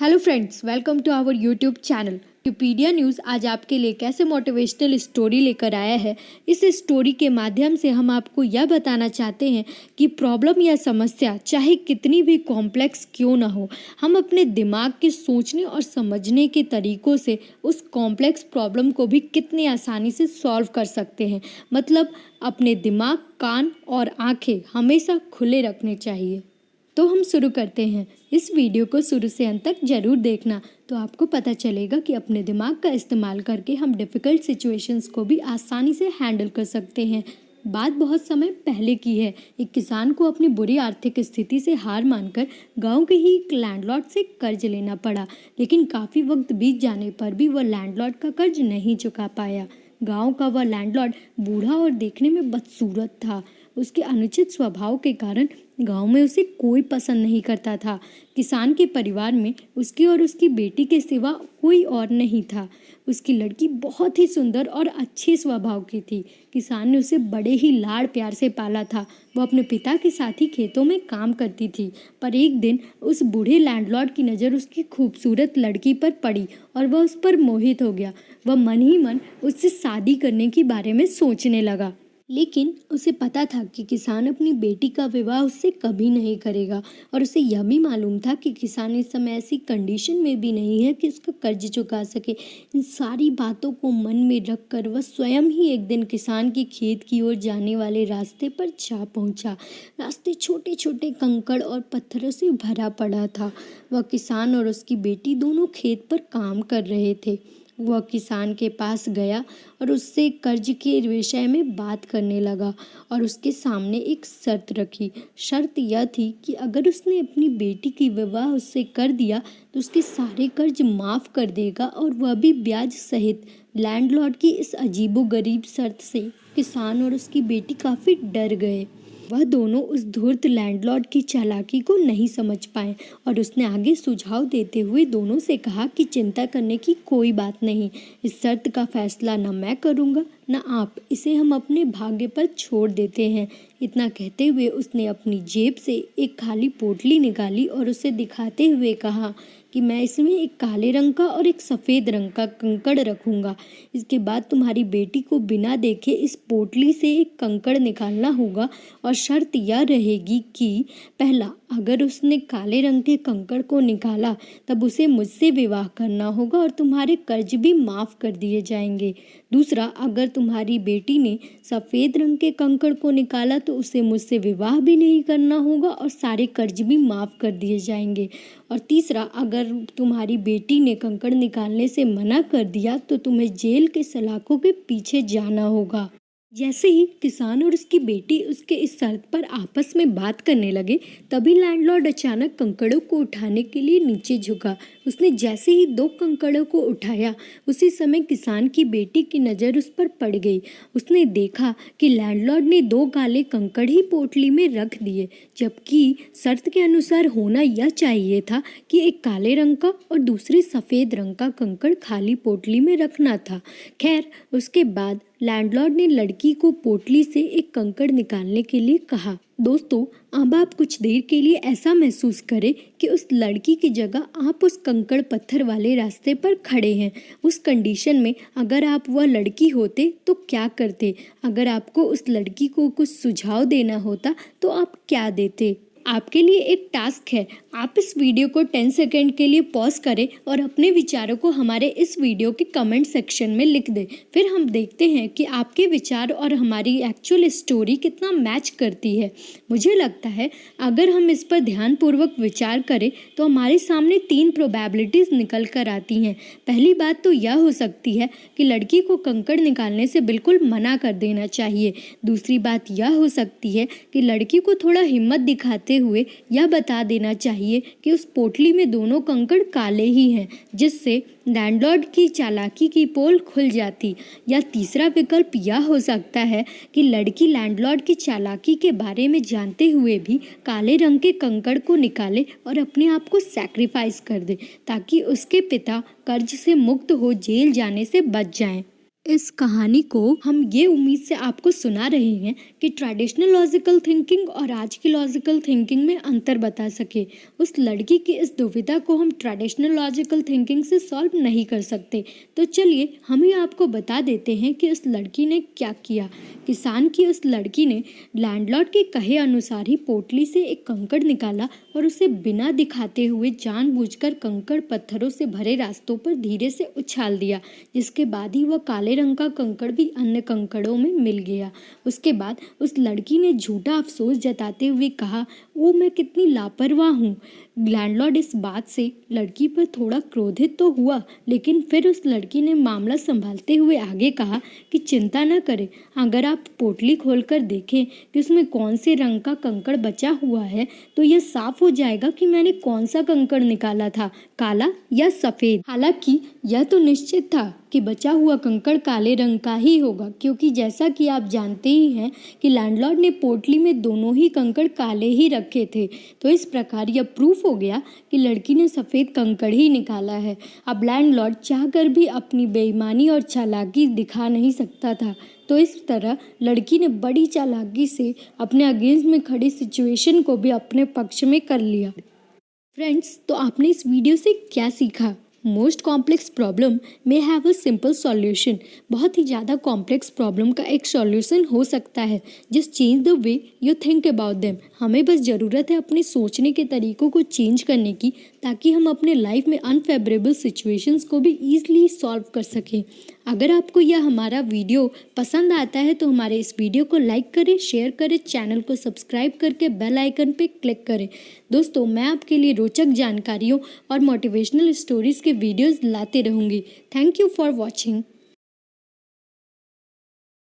Hello friends, welcome to our YouTube channel Wikipedia news. आज आपके लिए कैसे मोटिवेशनल स्टोरी लेकर आया है। इस स्टोरी के माध्यम से हम आपको यह बताना चाहते हैं कि प्रॉब्लम या समस्या चाहे कितनी भी कॉम्प्लेक्स क्यों ना हो, हम अपने दिमाग के सोचने और समझने के तरीकों से उस कॉम्प्लेक्स प्रॉब्लम को भी कितनी आसानी से सॉल्व कर सकते हैं। मतलब अपने दिमाग, कान और आंखें हमेशा खुले रखने चाहिए। तो हम शुरू करते हैं। इस वीडियो को शुरू से अंत तक जरूर देखना, तो आपको पता चलेगा कि अपने दिमाग का इस्तेमाल करके हम डिफ़िकल्ट सिचुएशंस को भी आसानी से हैंडल कर सकते हैं। बात बहुत समय पहले की है। एक किसान को अपनी बुरी आर्थिक स्थिति से हार मानकर गांव के ही एक लैंडलॉर्ड से कर्ज लेना पड़ा, लेकिन काफ़ी वक्त बीत जाने पर भी वह लैंडलॉर्ड का कर्ज नहीं चुका पाया। गांव का वह लैंडलॉर्ड बूढ़ा और देखने में बदसूरत था। उसके अनुचित स्वभाव के कारण गांव में उसे कोई पसंद नहीं करता था। किसान के परिवार में उसकी और उसकी बेटी के सिवा कोई और नहीं था। उसकी लड़की बहुत ही सुंदर और अच्छे स्वभाव की थी। किसान ने उसे बड़े ही लाड़ प्यार से पाला था। वह अपने पिता के साथ ही खेतों में काम करती थी। पर एक दिन उस बूढ़े लैंडलॉर्ड की नज़र उसकी खूबसूरत लड़की पर पड़ी और वह उस पर मोहित हो गया। वह मन ही मन उससे शादी करने के बारे में सोचने लगा, लेकिन उसे पता था कि किसान अपनी बेटी का विवाह उससे कभी नहीं करेगा और उसे यह भी मालूम था कि किसान इस समय ऐसी कंडीशन में भी नहीं है कि उसका कर्ज चुका सके। इन सारी बातों को मन में रखकर वह स्वयं ही एक दिन किसान के खेत की ओर जाने वाले रास्ते पर जा पहुंचा। रास्ते छोटे छोटे कंकड़ और पत्थरों से भरा पड़ा था। वह किसान और उसकी बेटी दोनों खेत पर काम कर रहे थे। वह किसान के पास गया और उससे कर्ज के विषय में बात करने लगा और उसके सामने एक शर्त रखी। शर्त यह थी कि अगर उसने अपनी बेटी की विवाह उससे कर दिया तो उसके सारे कर्ज माफ़ कर देगा, और वह भी ब्याज सहित। लैंडलॉर्ड की इस अजीबोगरीब शर्त से किसान और उसकी बेटी काफ़ी डर गए। वह दोनों उस धूर्त लैंडलॉर्ड की चालाकी को नहीं समझ पाए और उसने आगे सुझाव देते हुए दोनों से कहा कि चिंता करने की कोई बात नहीं। इस शर्त का फैसला न मैं करूँगा न आप। इसे हम अपने भाग्य पर छोड़ देते हैं। इतना कहते हुए उसने अपनी जेब से एक खाली पोटली निकाली और उसे दिखाते हुए कहा कि मैं इसमें एक काले रंग का और एक सफ़ेद रंग का कंकड़ रखूंगा। इसके बाद तुम्हारी बेटी को बिना देखे इस पोटली से एक कंकड़ निकालना होगा और शर्त यह रहेगी कि पहला, अगर उसने काले रंग के कंकड़ को निकाला तब उसे मुझसे विवाह करना होगा और तुम्हारे कर्ज भी माफ़ कर दिए जाएंगे। दूसरा, अगर तुम्हारी बेटी ने सफ़ेद रंग के कंकड़ को निकाला तो उसे मुझसे विवाह भी नहीं करना होगा और सारे कर्ज भी माफ़ कर दिए जाएंगे। और तीसरा, अगर तुम्हारी बेटी ने कंकड़ निकालने से मना कर दिया तो तुम्हें जेल के सलाखों के पीछे जाना होगा। जैसे ही किसान और उसकी बेटी उसके इस शर्त पर आपस में बात करने लगे, तभी लैंडलॉर्ड अचानक कंकड़ों को उठाने के लिए नीचे झुका। उसने जैसे ही 2 कंकड़ों को उठाया, उसी समय किसान की बेटी की नज़र उस पर पड़ गई। उसने देखा कि लैंडलॉर्ड ने 2 काले कंकड़ ही पोटली में रख दिए, जबकि शर्त के अनुसार होना यह चाहिए था कि एक काले रंग का और दूसरे सफ़ेद रंग का कंकड़ खाली पोटली में रखना था। खैर, उसके बाद लैंडलॉर्ड ने लड़की को पोटली से एक कंकड़ निकालने के लिए कहा। दोस्तों, अब आप कुछ देर के लिए ऐसा महसूस करें कि उस लड़की की जगह आप उस कंकड़ पत्थर वाले रास्ते पर खड़े हैं। उस कंडीशन में अगर आप वह लड़की होते तो क्या करते? अगर आपको उस लड़की को कुछ सुझाव देना होता तो आप क्या देते? आपके लिए एक टास्क है। आप इस वीडियो को 10 सेकंड के लिए पॉज करें और अपने विचारों को हमारे इस वीडियो के कमेंट सेक्शन में लिख दें। फिर हम देखते हैं कि आपके विचार और हमारी एक्चुअल स्टोरी कितना मैच करती है। मुझे लगता है अगर हम इस पर ध्यानपूर्वक विचार करें तो हमारे सामने 3 प्रोबेबिलिटीज़ निकल कर आती हैं। पहली बात तो यह हो सकती है कि लड़की को कंकड़ निकालने से बिल्कुल मना कर देना चाहिए। दूसरी बात यह हो सकती है कि लड़की को थोड़ा हिम्मत दिखाते हुए यह बता देना चाहिए कि उस पोटली में दोनों कंकड़ काले ही हैं, जिससे लैंडलॉर्ड की चालाकी की पोल खुल जाती। या तीसरा विकल्प यह हो सकता है कि लड़की लैंडलॉर्ड की चालाकी के बारे में जानते हुए भी काले रंग के कंकड़ को निकाले और अपने आप को सैक्रिफाइस कर दे, ताकि उसके पिता कर्ज से मुक्त हो जेल जाने से बच जाएं। इस कहानी को हम ये उम्मीद से आपको सुना रहे हैं कि ट्रेडिशनल लॉजिकल थिंकिंग और आज की लॉजिकल थिंकिंग में अंतर बता सके। उस लड़की की इस दुविधा को हम ट्रेडिशनल लॉजिकल थिंकिंग से सॉल्व नहीं कर सकते, तो चलिए हम ही आपको बता देते हैं कि उस लड़की ने क्या किया। किसान की उस लड़की ने लैंडलॉर्ड के कहे अनुसार ही पोटली से एक कंकड़ निकाला और उसे बिना दिखाते हुए जानबूझकर कंकड़ पत्थरों से भरे रास्तों पर धीरे से उछाल दिया, जिसके बाद ही वह काले रंग का कंकड़ भी अन्य कंकड़ों में मिल गया। उसके बाद उस लड़की ने झूठा अफसोस जताते हुए कहा, ओ मैं कितनी लापरवाह हूँ। लैंडलॉर्ड इस बात से लड़की पर थोड़ा क्रोधित तो हुआ, लेकिन फिर उस लड़की ने मामला संभालते हुए आगे कहा कि चिंता न करें, अगर आप पोटली खोलकर देखें कि उसमें कौन से रंग का कंकड़ बचा हुआ है तो यह साफ हो जाएगा कि मैंने कौन सा कंकड़ निकाला था, काला या सफेद। हालांकि यह तो निश्चित था कि बचा हुआ कंकड़ काले रंग का ही होगा, क्योंकि जैसा कि आप जानते ही हैं कि लैंडलॉर्ड ने पोटली में दोनों ही कंकड़ काले ही रखे थे। तो इस प्रकार यह प्रूफ हो गया कि लड़की ने सफ़ेद कंकड़ ही निकाला है। अब लैंडलॉर्ड चाहकर भी अपनी बेईमानी और चालाकी दिखा नहीं सकता था, तो इस तरह लड़की ने बड़ी चालाकी से अपने अगेंस्ट में खड़ी सिचुएशन को भी अपने पक्ष में कर लिया। फ्रेंड्स, तो आपने इस वीडियो से क्या सीखा? मोस्ट कॉम्प्लेक्स प्रॉब्लम में हैव अ सिंपल सॉल्यूशन। बहुत ही ज़्यादा कॉम्प्लेक्स प्रॉब्लम का एक सॉल्यूशन हो सकता है। Just change the way you think about them. हमें बस ज़रूरत है अपने सोचने के तरीक़ों को चेंज करने की, ताकि हम अपने लाइफ में अनफेवरेबल सिचुएशंस को भी ईजिली सॉल्व कर सकें। अगर आपको यह हमारा वीडियो पसंद आता है तो हमारे इस वीडियो को लाइक करें, शेयर करें, चैनल को सब्सक्राइब करके बेल आइकन पे क्लिक करें। दोस्तों, मैं आपके लिए रोचक जानकारियों और मोटिवेशनल स्टोरीज़ के वीडियोज़ लाते रहूँगी। Thank you for watching.